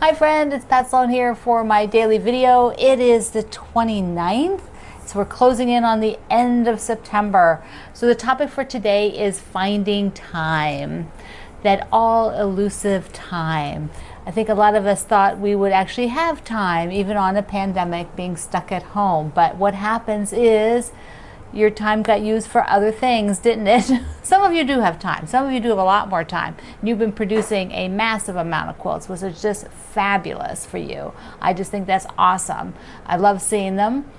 Hi friend, it's Pat Sloan here for my daily video. It is the 29th, so we're closing in on the end of September. So the topic for today is finding time, that all elusive time. I think a lot of us thought we would actually have time, even on a pandemic, being stuck at home. But what happens is your time got used for other things, didn't it? Some of you do have time. Some of you do have a lot more time. You've been producing a massive amount of quilts, which is just fabulous for you. I just think that's awesome. I love seeing them.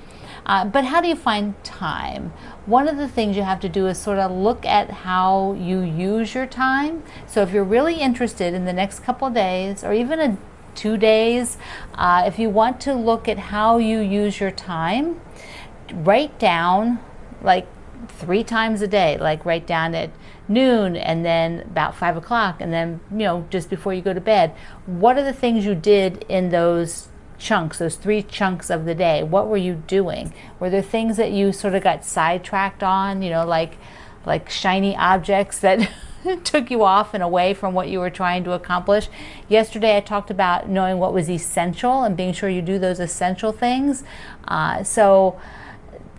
But how do you find time? One of the things you have to do is sort of look at how you use your time. So if you're really interested in the next couple of days, or even 2 days, if you want to look at how you use your time, write down like 3 times a day, like write down at noon and then about 5 o'clock and then, just before you go to bed. What are the things you did in those chunks, those 3 chunks of the day? What were you doing? Were there things that you sort of got sidetracked on, like shiny objects that took you off and away from what you were trying to accomplish? Yesterday I talked about knowing what was essential and being sure you do those essential things. So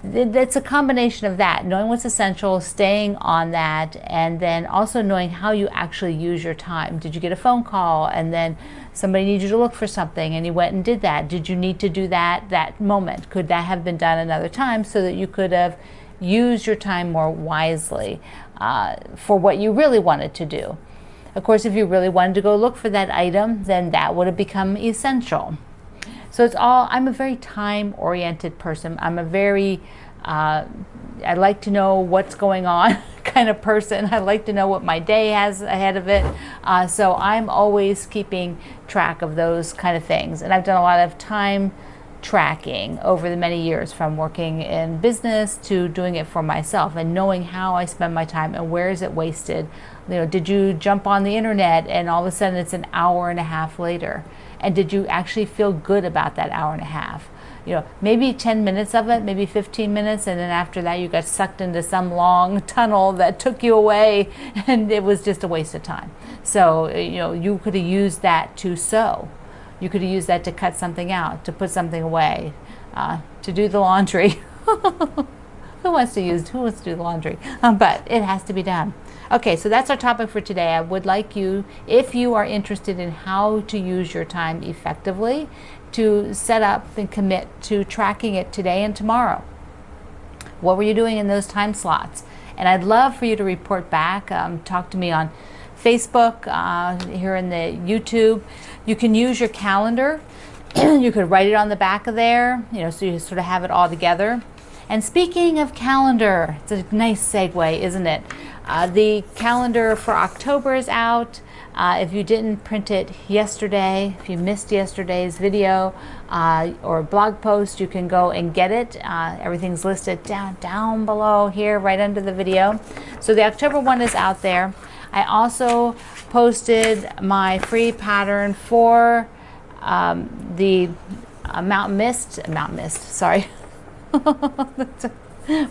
it's a combination of that, knowing what's essential, staying on that, and then also knowing how you actually use your time. Did you get a phone call and then somebody needed you to look for something and you went and did that? Did you need to do that moment? Could that have been done another time so that you could have used your time more wisely for what you really wanted to do? Of course, if you really wanted to go look for that item, then that would have become essential. So I'm a very time-oriented person. I'm a very, I like to know what's going on kind of person. I like to know what my day has ahead of it. So I'm always keeping track of those kind of things. And I've done a lot of time tracking over the many years, from working in business to doing it for myself, and knowing how I spend my time and where is it wasted. Did you jump on the internet and all of a sudden it's an hour and a half later? And did you actually feel good about that hour and a half? Maybe 10 minutes of it, maybe 15 minutes, and then after that you got sucked into some long tunnel that took you away and it was just a waste of time. So, you could have used that to sew. You could have used that to cut something out, to put something away, to do the laundry. Who wants to do the laundry? But it has to be done. Okay, so that's our topic for today. I would like you, if you are interested in how to use your time effectively, to set up and commit to tracking it today and tomorrow. What were you doing in those time slots? And I'd love for you to report back. Talk to me on Facebook, here in the YouTube. You can use your calendar. You could write it on the back of there, so you sort of have it all together. And speaking of calendar, it's a nice segue, isn't it? The calendar for October is out. If you didn't print it yesterday, if you missed yesterday's video or blog post, you can go and get it. Everything's listed down below here, right under the video. So the October one is out there. I also posted my free pattern for the Mountain Mist, sorry.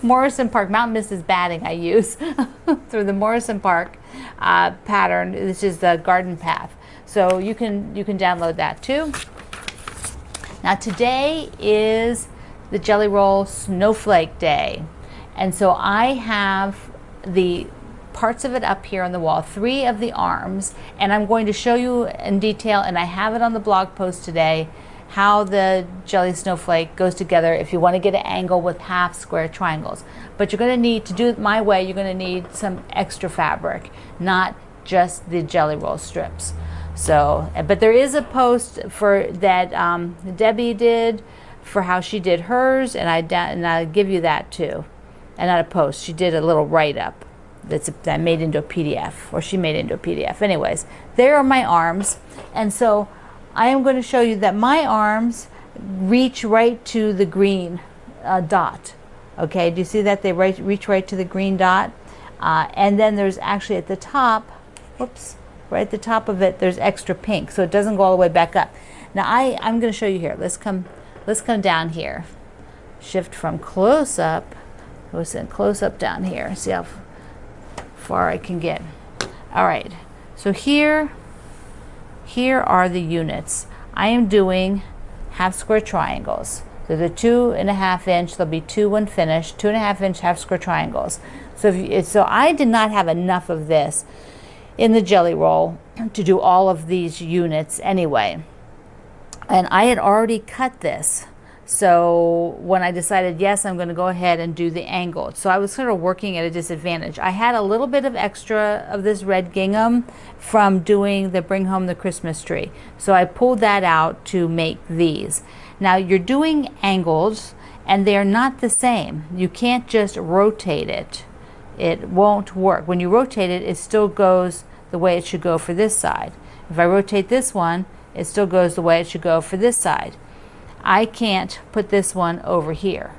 Morrison Park. Mountain Mist is batting I use through the Morrison Park pattern. This is the garden path. So you can download that too. Now today is the Jelly Roll Snowflake Day. And so I have the parts of it up here on the wall, 3 of the arms, and I'm going to show you in detail, and I have it on the blog post today, how the jelly snowflake goes together if you want to get an angle with half square triangles. But you're going to need, to do it my way, you're going to need some extra fabric, not just the jelly roll strips. So, but there is a post for that Debbie did for how she did hers, and I'll give you that too. And not a post, she did a little write-up that made into a PDF, or she made into a PDF. Anyways, there are my arms, and so I am going to show you that my arms reach right to the green dot. Okay, do you see that they reach right to the green dot? And then there's actually at the top, whoops, right at the top of it, there's extra pink, so it doesn't go all the way back up. Now I'm going to show you here. Let's come down here. Shift from close up. Close up down here. See how far I can get. All right. So here are the units. I am doing half square triangles. So the 2.5 inch, there'll be 2 when finished, 2.5 inch half square triangles. So I did not have enough of this in the jelly roll to do all of these units anyway. And I had already cut this. So when I decided, yes, I'm going to go ahead and do the angled. So I was sort of working at a disadvantage. I had a little bit of extra of this red gingham from doing the Bring Home the Christmas Tree. So I pulled that out to make these. Now you're doing angles and they're not the same. You can't just rotate it. It won't work. When you rotate it, it still goes the way it should go for this side. If I rotate this one, it still goes the way it should go for this side. I can't put this one over here.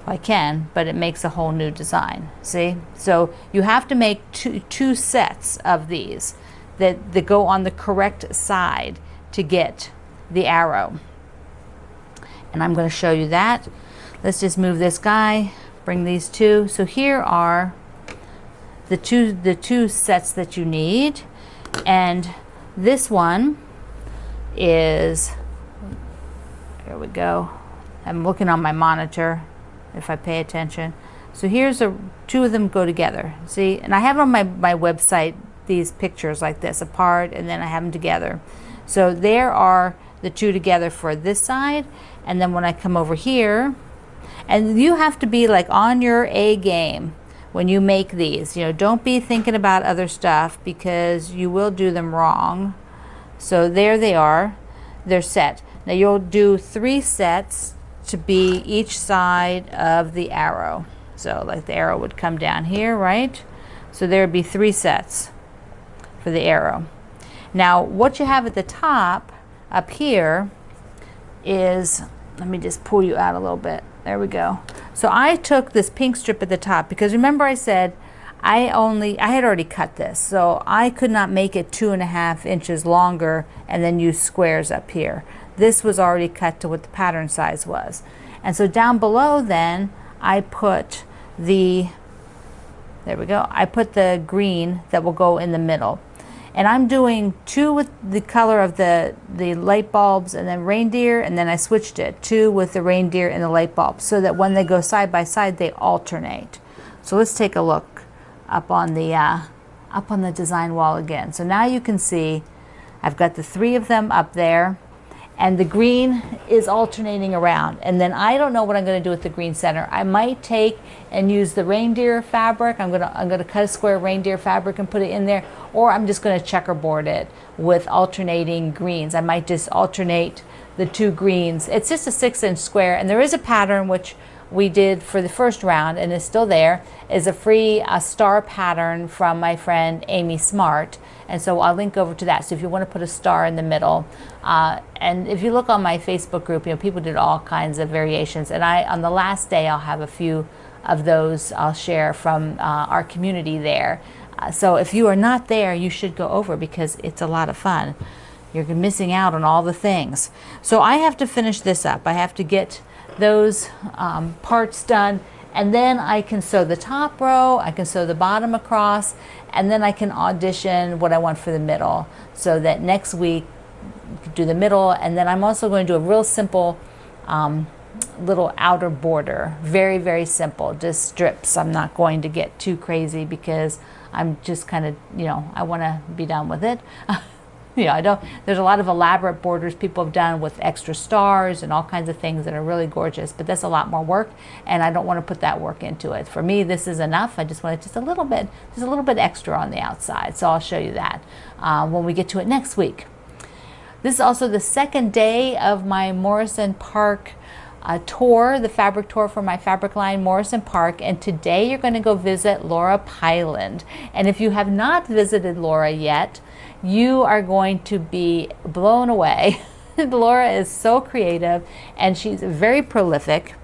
I can, but it makes a whole new design. See? So you have to make two sets of these that go on the correct side to get the arrow. And I'm going to show you that. Let's just move this guy, bring these two. So here are the two sets that you need. And this one is, here we go. I'm looking on my monitor if I pay attention. So here's two of them go together. See, and I have on my website these pictures like this apart, and then I have them together. So there are the two together for this side, and then when I come over here, and you have to be like on your A game when you make these. You know, don't be thinking about other stuff because you will do them wrong. So there they are. They're set. Now you'll do 3 sets to be each side of the arrow. So like the arrow would come down here, right? So there would be 3 sets for the arrow. Now what you have at the top up here is, let me just pull you out a little bit. There we go. So I took this pink strip at the top because remember I said I had already cut this, so I could not make it 2.5 inches longer and then use squares up here. This was already cut to what the pattern size was. And so down below then I put the, there we go, I put the green that will go in the middle. And I'm doing 2 with the color of the light bulbs and then reindeer, and then I switched it 2 with the reindeer and the light bulbs so that when they go side by side they alternate. So let's take a look up on the design wall again. So now you can see I've got the 3 of them up there, and the green is alternating around. And then I don't know what I'm going to do with the green center. I might take and use the reindeer fabric. I'm gonna cut a square reindeer fabric and put it in there, or I'm just going to checkerboard it with alternating greens. I might just alternate the 2 greens. It's just a 6-inch square, and there is a pattern which we did for the first round and is still there, is a free star pattern from my friend Amy Smart, and so I'll link over to that. So if you want to put a star in the middle, and if you look on my Facebook group, you know, people did all kinds of variations, and on the last day I'll have a few of those I'll share from our community there. So if you are not there, you should go over because it's a lot of fun. You're missing out on all the things. So I have to finish this up. I have to get those parts done, and then I can sew the top row, I can sew the bottom across, and then I can audition what I want for the middle, so that next week do the middle. And then I'm also going to do a real simple little outer border, very, very simple, just strips. I'm not going to get too crazy because I'm just kind of, you know, I want to be done with it. You know, there's a lot of elaborate borders people have done with extra stars and all kinds of things that are really gorgeous, but that's a lot more work, and I don't want to put that work into it. For me, this is enough. I just want it just a little bit extra on the outside. So I'll show you that when we get to it next week. This is also the second day of my Morrison Park tour, the fabric tour for my fabric line Morrison Park, and today you're going to go visit Laura Pyland. And if you have not visited Laura yet, you are going to be blown away. Laura is so creative and she's very prolific.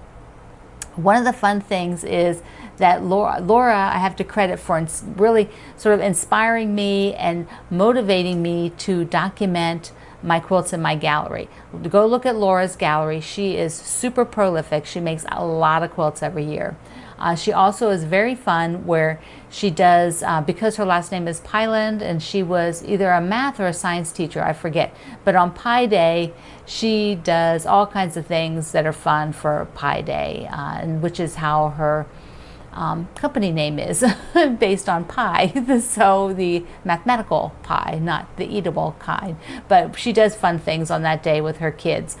One of the fun things is that Laura I have to credit for really sort of inspiring me and motivating me to document my quilts in my gallery. Go look at Laura's gallery. She is super prolific. She makes a lot of quilts every year. She also is very fun where she does, because her last name is Pyland, and she was either a math or a science teacher, I forget. But on Pi Day, she does all kinds of things that are fun for Pi Day, and which is how her company name is based on pie. So the mathematical pie, not the eatable kind. But she does fun things on that day with her kids.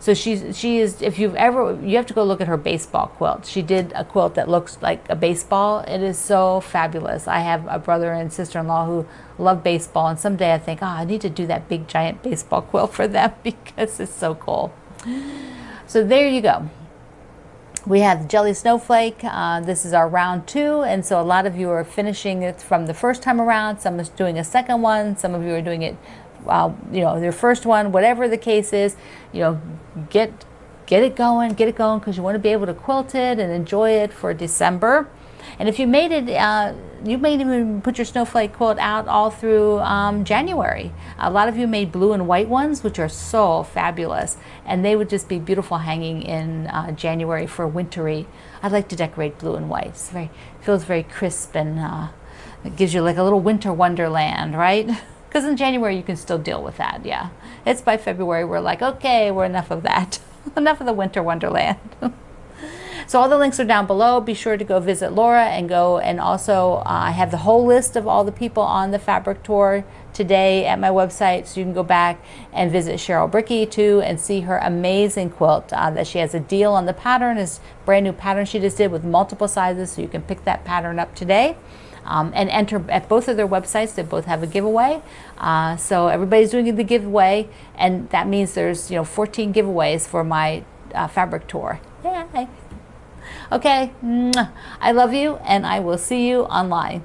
So she is, if you've ever, you have to go look at her baseball quilt. She did a quilt that looks like a baseball. It is so fabulous. I have a brother and sister-in-law who love baseball, and someday I think, oh, I need to do that big giant baseball quilt for them because it's so cool. So there you go. We have Jelly Snowflake. This is our round 2, and so a lot of you are finishing it from the first time around. Some is doing a second one. Some of you are doing it, you know, their first one. Whatever the case is, you know, get it going, because you want to be able to quilt it and enjoy it for December. And if you made it, you may even put your snowflake quilt out all through January. A lot of you made blue and white ones, which are so fabulous. And they would just be beautiful hanging in January for wintry. I like to decorate blue and white. It's feels very crisp, and it gives you like a little winter wonderland, right? Because in January you can still deal with that, yeah. It's by February we're like, okay, we're enough of that. Enough of the winter wonderland. So all the links are down below. Be sure to go visit Laura and also I have the whole list of all the people on the fabric tour today at my website, so you can go back and visit Cheryl Brickey too and see her amazing quilt that she has a deal on the pattern. Is brand new pattern she just did with multiple sizes, so you can pick that pattern up today. And enter at both of their websites. They both have a giveaway, so everybody's doing the giveaway, and that means there's 14 giveaways for my fabric tour. Yay! Okay, I love you, and I will see you online.